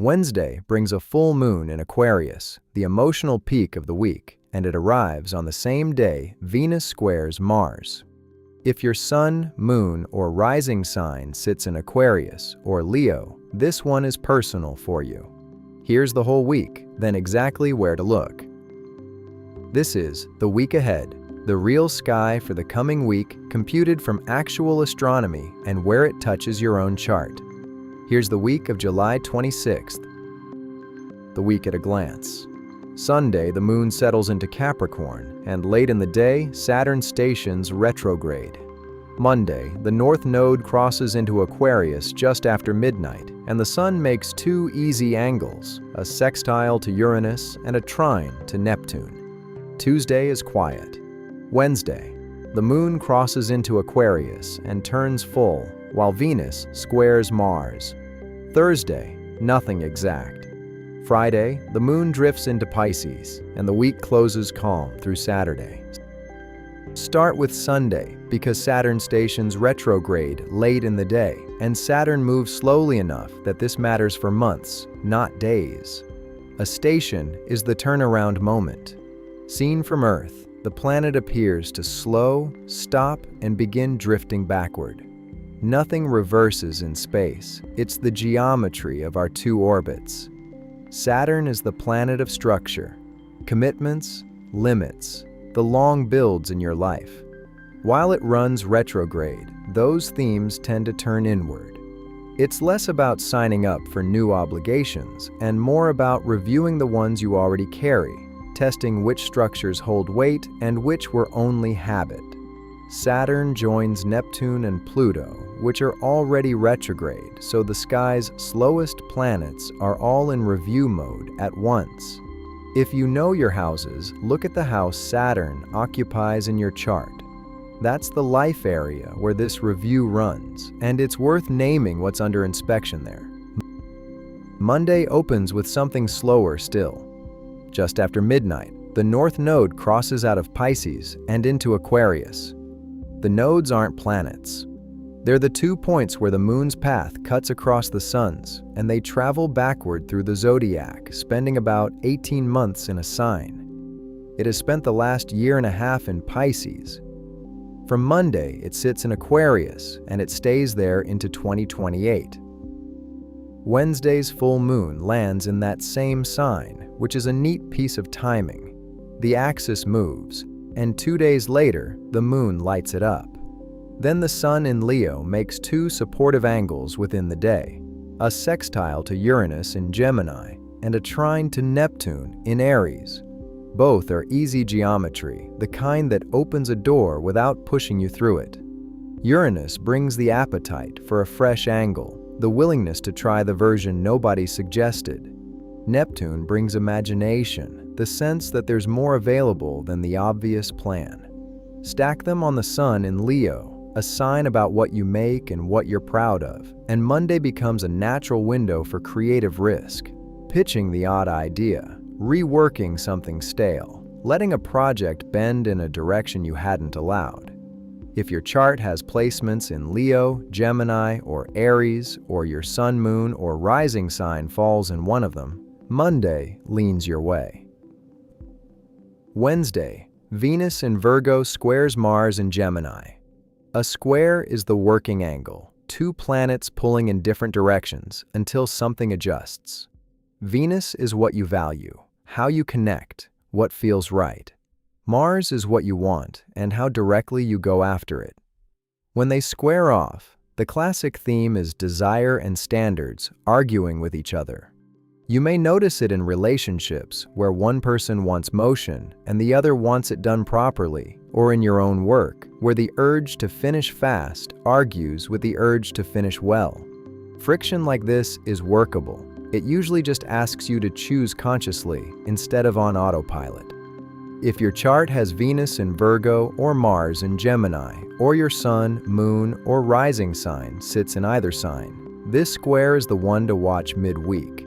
Wednesday brings a full moon in Aquarius, the emotional peak of the week, and it arrives on the same day Venus squares Mars. If your sun, moon, or rising sign sits in Aquarius or Leo, this one is personal for you. Here's the whole week, then exactly where to look. This is the week ahead, the real sky for the coming week computed from actual astronomy and where it touches your own chart. Here's the week of July 26th. The week at a glance. Sunday, the moon settles into Capricorn, and late in the day, Saturn stations retrograde. Monday, the North Node crosses into Aquarius just after midnight, and the Sun makes two easy angles, a sextile to Uranus and a trine to Neptune. Tuesday is quiet. Wednesday, the moon crosses into Aquarius and turns full, while Venus squares Mars. Thursday, nothing exact. Friday, the moon drifts into Pisces, and the week closes calm through Saturday. Start with Sunday, because Saturn stations retrograde late in the day, and Saturn moves slowly enough that this matters for months, not days. A station is the turnaround moment. Seen from Earth, the planet appears to slow, stop, and begin drifting backward. Nothing reverses in space. It's the geometry of our two orbits. Saturn is the planet of structure, commitments, limits, the long builds in your life. While it runs retrograde, those themes tend to turn inward. It's less about signing up for new obligations and more about reviewing the ones you already carry, testing which structures hold weight and which were only habit. Saturn joins Neptune and Pluto, which are already retrograde, so the sky's slowest planets are all in review mode at once. If you know your houses, look at the house Saturn occupies in your chart. That's the life area where this review runs, and it's worth naming what's under inspection there. Monday opens with something slower still. Just after midnight, the North Node crosses out of Pisces and into Aquarius. The nodes aren't planets. They're the 2 points where the moon's path cuts across the sun's, and they travel backward through the zodiac, spending about 18 months in a sign. It has spent the last year and a half in Pisces. From Monday, it sits in Aquarius, and it stays there into 2028. Wednesday's full moon lands in that same sign, which is a neat piece of timing. The axis moves, and 2 days later, the moon lights it up. Then the Sun in Leo makes two supportive angles within the day, a sextile to Uranus in Gemini and a trine to Neptune in Aries. Both are easy geometry, the kind that opens a door without pushing you through it. Uranus brings the appetite for a fresh angle, the willingness to try the version nobody suggested. Neptune brings imagination, the sense that there's more available than the obvious plan. Stack them on the Sun in Leo, a sign about what you make and what you're proud of, and Monday becomes a natural window for creative risk, pitching the odd idea, reworking something stale, letting a project bend in a direction you hadn't allowed. If your chart has placements in Leo, Gemini, or Aries, or your sun, moon, or rising sign falls in one of them, Monday leans your way. Wednesday, Venus in Virgo squares Mars in Gemini. A square is the working angle, two planets pulling in different directions until something adjusts. Venus is what you value, how you connect, what feels right. Mars is what you want and how directly you go after it. When they square off, the classic theme is desire and standards arguing with each other. You may notice it in relationships where one person wants motion and the other wants it done properly, or in your own work, where the urge to finish fast argues with the urge to finish well. Friction like this is workable. It usually just asks you to choose consciously instead of on autopilot. If your chart has Venus in Virgo or Mars in Gemini, or your sun, moon, or rising sign sits in either sign, this square is the one to watch midweek.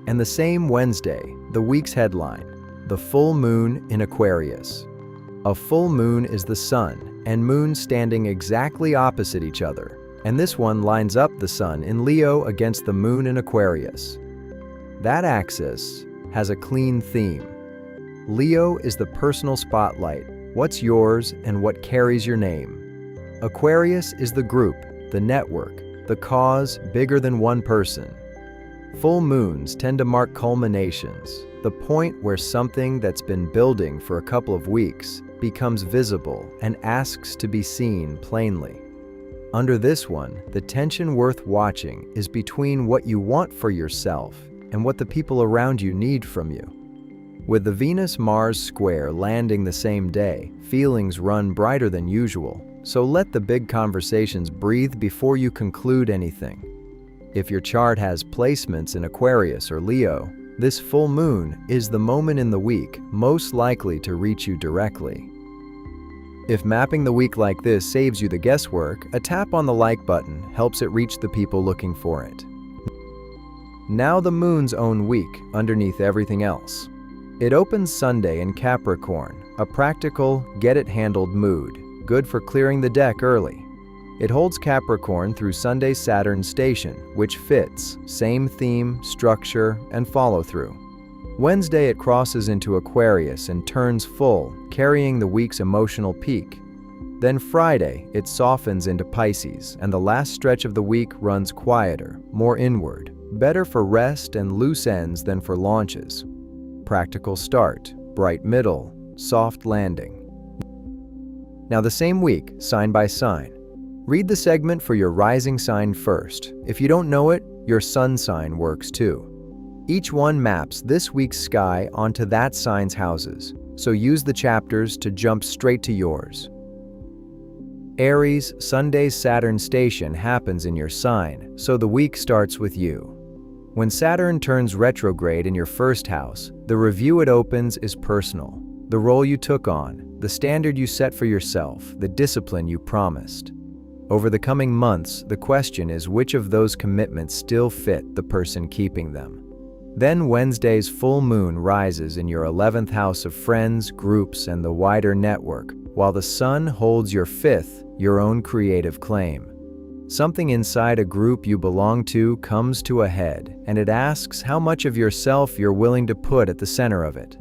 And the same Wednesday, the week's headline, the full moon in Aquarius. A full moon is the sun and moon standing exactly opposite each other, And this one lines up the Sun in Leo against the Moon in Aquarius. That axis has a clean theme. Leo is the personal spotlight, what's yours and what carries your name. Aquarius is the group, the network, the cause bigger than one person. Full moons tend to mark culminations, the point where something that's been building for a couple of weeks becomes visible and asks to be seen plainly. Under this one, the tension worth watching is between what you want for yourself and what the people around you need from you. With the Venus-Mars square landing the same day, feelings run brighter than usual, so let the big conversations breathe before you conclude anything. If your chart has placements in Aquarius or Leo, this full moon is the moment in the week most likely to reach you directly. If mapping the week like this saves you the guesswork, a tap on the like button helps it reach the people looking for it. Now the moon's own week underneath everything else. It opens Sunday in Capricorn, a practical, get-it-handled mood, good for clearing the deck early. It holds Capricorn through Sunday's Saturn station, which fits, same theme, structure, and follow-through. Wednesday it crosses into Aquarius and turns full, carrying the week's emotional peak. Then Friday, it softens into Pisces, and the last stretch of the week runs quieter, more inward, better for rest and loose ends than for launches. Practical start, bright middle, soft landing. Now the same week, sign by sign. Read the segment for your rising sign first. If you don't know it, your sun sign works too. Each one maps this week's sky onto that sign's houses, so use the chapters to jump straight to yours. Aries, Sunday's Saturn station happens in your sign, so the week starts with you. When Saturn turns retrograde in your first house, the review it opens is personal. The role you took on, the standard you set for yourself, the discipline you promised. Over the coming months, the question is which of those commitments still fit the person keeping them. Then Wednesday's full moon rises in your 11th house of friends, groups, and the wider network, while the Sun holds your 5th, your own creative claim. Something inside a group you belong to comes to a head, and it asks how much of yourself you're willing to put at the center of it.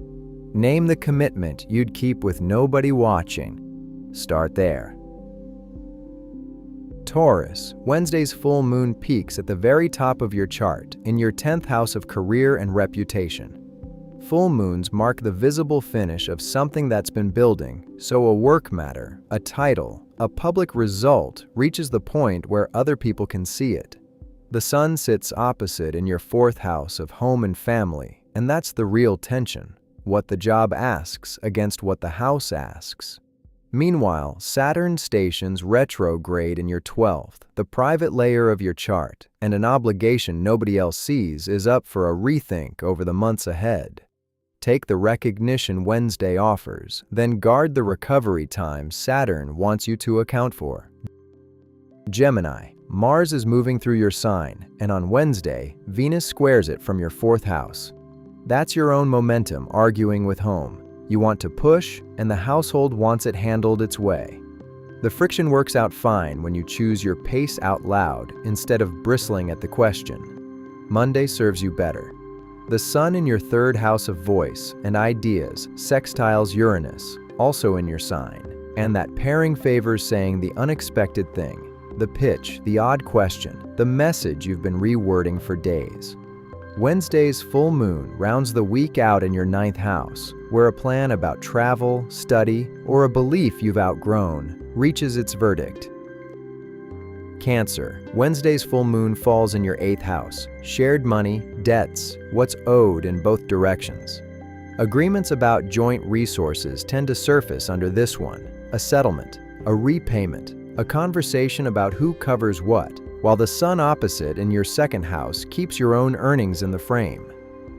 Name the commitment you'd keep with nobody watching. Start there. Taurus, Wednesday's full moon peaks at the very top of your chart, in your 10th house of career and reputation. Full moons mark the visible finish of something that's been building, so a work matter, a title, a public result reaches the point where other people can see it. The Sun sits opposite in your 4th house of home and family, and that's the real tension, what the job asks against what the house asks. Meanwhile, Saturn stations retrograde in your 12th, the private layer of your chart, and an obligation nobody else sees is up for a rethink over the months ahead. Take the recognition Wednesday offers, then guard the recovery time Saturn wants you to account for. Gemini, Mars is moving through your sign, and on Wednesday, Venus squares it from your 4th house. That's your own momentum arguing with home. You want to push, and the household wants it handled its way. The friction works out fine when you choose your pace out loud instead of bristling at the question. Monday serves you better. The Sun in your 3rd house of voice and ideas sextiles Uranus, also in your sign, and that pairing favors saying the unexpected thing, the pitch, the odd question, the message you've been rewording for days. Wednesday's full moon rounds the week out in your 9th house, where a plan about travel, study, or a belief you've outgrown reaches its verdict. Cancer, Wednesday's full moon falls in your 8th house, shared money, debts, what's owed in both directions. Agreements about joint resources tend to surface under this one, a settlement, a repayment, a conversation about who covers what, while the Sun opposite in your 2nd house keeps your own earnings in the frame.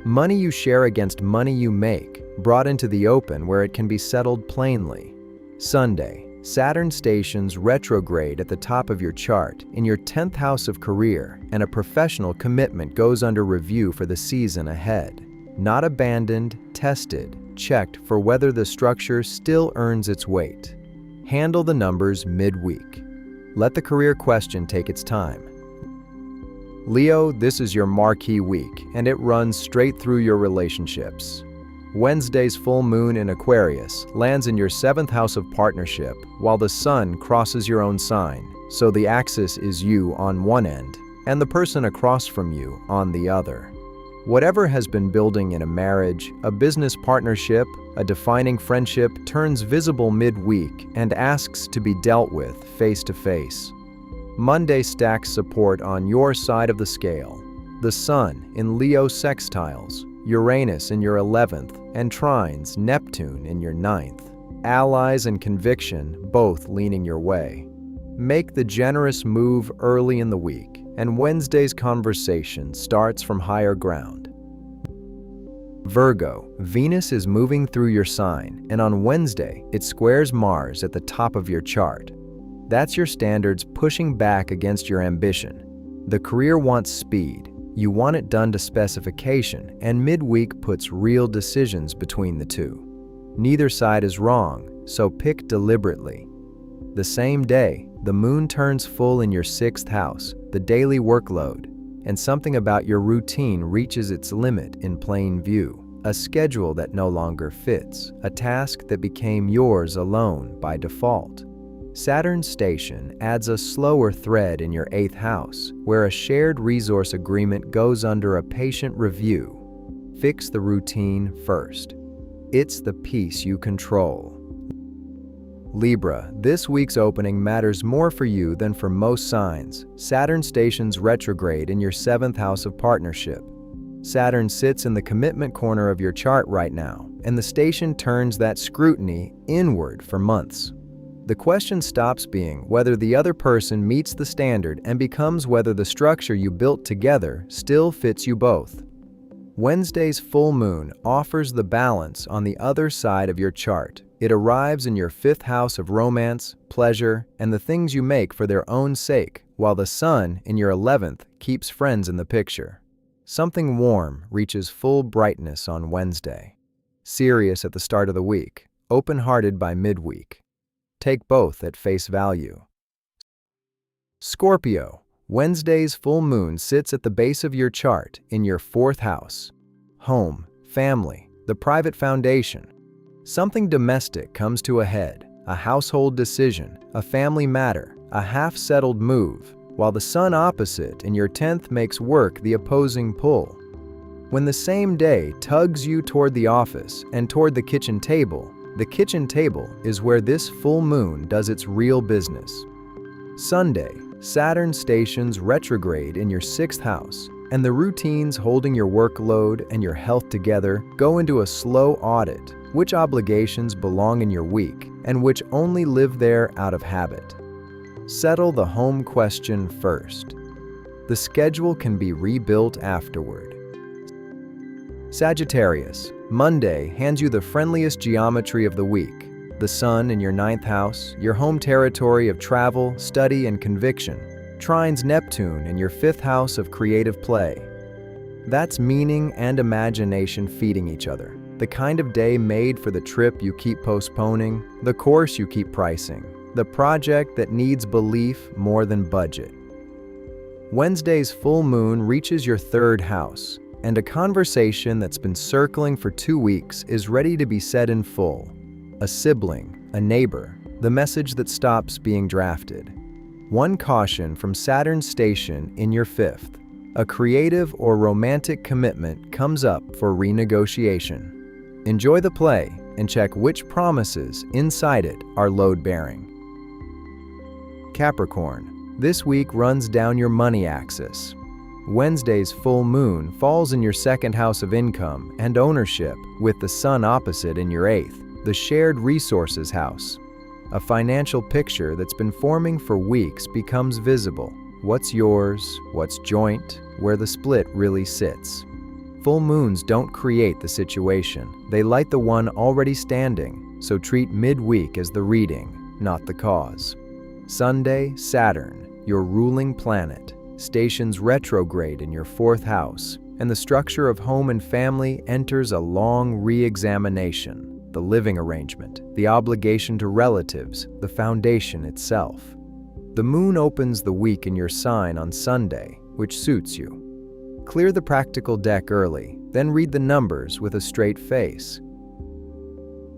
Money you share against money you make, brought into the open where it can be settled plainly. Sunday, Saturn stations retrograde at the top of your chart in your 10th house of career, and a professional commitment goes under review for the season ahead. Not abandoned, tested, checked for whether the structure still earns its weight. Handle the numbers midweek. Let the career question take its time. Leo, this is your marquee week, and it runs straight through your relationships. Wednesday's full moon in Aquarius lands in your 7th house of partnership, while the sun crosses your own sign, so the axis is you on one end, and the person across from you on the other. Whatever has been building in a marriage, a business partnership, a defining friendship turns visible midweek and asks to be dealt with face to face. Monday stacks support on your side of the scale. The Sun in Leo sextiles, Uranus in your 11th, and trines Neptune in your 9th. Allies and conviction both leaning your way. Make the generous move early in the week, and Wednesday's conversation starts from higher ground. Virgo, Venus is moving through your sign, and on Wednesday, it squares Mars at the top of your chart. That's your standards pushing back against your ambition. The career wants speed. You want it done to specification, and midweek puts real decisions between the two. Neither side is wrong, so pick deliberately. The same day, the moon turns full in your 6th house, the daily workload, and something about your routine reaches its limit in plain view. A schedule that no longer fits, a task that became yours alone by default. Saturn's station adds a slower thread in your 8th house, where a shared resource agreement goes under a patient review. Fix the routine first. It's the piece you control. Libra, this week's opening matters more for you than for most signs. Saturn stations retrograde in your 7th house of partnership. Saturn sits in the commitment corner of your chart right now, and the station turns that scrutiny inward for months. The question stops being whether the other person meets the standard and becomes whether the structure you built together still fits you both. Wednesday's full moon offers the balance on the other side of your chart. It arrives in your 5th house of romance, pleasure, and the things you make for their own sake, while the sun in your 11th keeps friends in the picture. Something warm reaches full brightness on Wednesday. Serious at the start of the week, open-hearted by midweek. Take both at face value. Scorpio, Wednesday's full moon sits at the base of your chart in your 4th house. Home, family, the private foundation. Something domestic comes to a head, a household decision, a family matter, a half-settled move, while the sun opposite in your 10th makes work the opposing pull. When the same day tugs you toward the office and toward the kitchen table is where this full moon does its real business. Sunday, Saturn stations retrograde in your 6th house, and the routines holding your workload and your health together go into a slow audit. Which obligations belong in your week, and which only live there out of habit? Settle the home question first. The schedule can be rebuilt afterward. Sagittarius, Monday hands you the friendliest geometry of the week. The sun in your 9th house, your home territory of travel, study, and conviction, trines Neptune in your 5th house of creative play. That's meaning and imagination feeding each other. The kind of day made for the trip you keep postponing, the course you keep pricing, the project that needs belief more than budget. Wednesday's full moon reaches your 3rd house, and a conversation that's been circling for 2 weeks is ready to be said in full. A sibling, a neighbor, the message that stops being drafted. One caution from Saturn's station in your 5th. A creative or romantic commitment comes up for renegotiation. Enjoy the play and check which promises inside it are load-bearing. Capricorn, this week runs down your money axis. Wednesday's full moon falls in your 2nd house of income and ownership, with the sun opposite in your 8th, the shared resources house. A financial picture that's been forming for weeks becomes visible. What's yours, what's joint, where the split really sits. Full moons don't create the situation, they light the one already standing, so treat midweek as the reading, not the cause. Sunday, Saturn, your ruling planet, stations retrograde in your 4th house, and the structure of home and family enters a long re-examination. The living arrangement, the obligation to relatives, the foundation itself. The moon opens the week in your sign on Sunday, which suits you. Clear the practical deck early, then read the numbers with a straight face.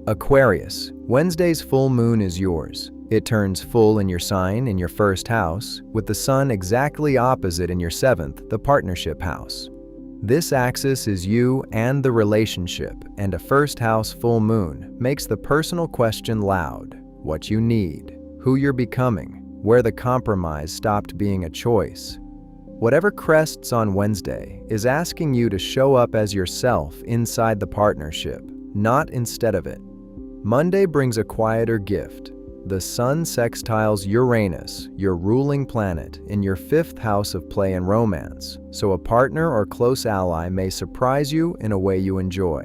Aquarius, Wednesday's full moon is yours. It turns full in your sign in your first house, with the sun exactly opposite in your seventh, the partnership house. This axis is you and the relationship, and a first house full moon makes the personal question loud: what you need, who you're becoming, where the compromise stopped being a choice. Whatever crests on Wednesday is asking you to show up as yourself inside the partnership, not instead of it. Monday brings a quieter gift. The sun sextiles Uranus, your ruling planet, in your fifth house of play and romance, so a partner or close ally may surprise you in a way you enjoy.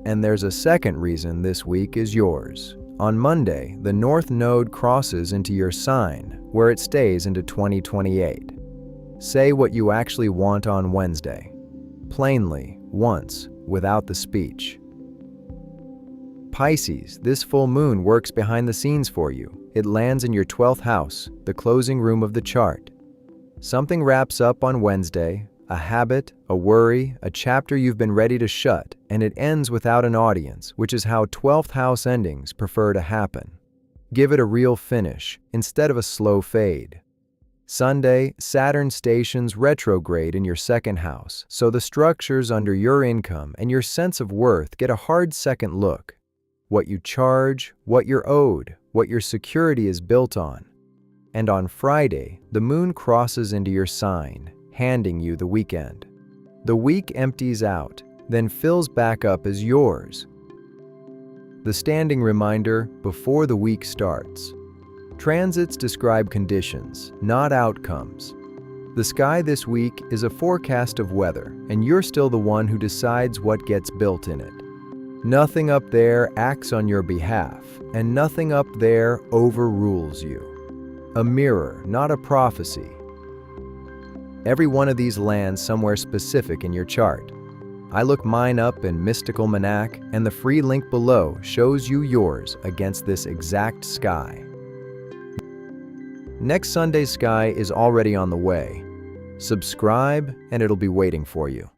And there's a second reason this week is yours. On Monday, the North Node crosses into your sign, where it stays into 2028. Say what you actually want on Wednesday. Plainly, once, without the speech. Pisces, this full moon works behind the scenes for you. It lands in your 12th house, the closing room of the chart. Something wraps up on Wednesday, a habit, a worry, a chapter you've been ready to shut, and it ends without an audience, which is how 12th house endings prefer to happen. Give it a real finish, instead of a slow fade. Sunday, Saturn stations retrograde in your second house, so the structures under your income and your sense of worth get a hard second look. What you charge, what you're owed, what your security is built on. And on Friday, the moon crosses into your sign, handing you the weekend. The week empties out, then fills back up as yours. The standing reminder before the week starts. Transits describe conditions, not outcomes. The sky this week is a forecast of weather, and you're still the one who decides what gets built in it. Nothing up there acts on your behalf, and nothing up there overrules you. A mirror, not a prophecy. Every one of these lands somewhere specific in your chart. I look mine up in Mystical Manac, and the free link below shows you yours against this exact sky. Next Sunday's sky is already on the way. Subscribe, and it'll be waiting for you.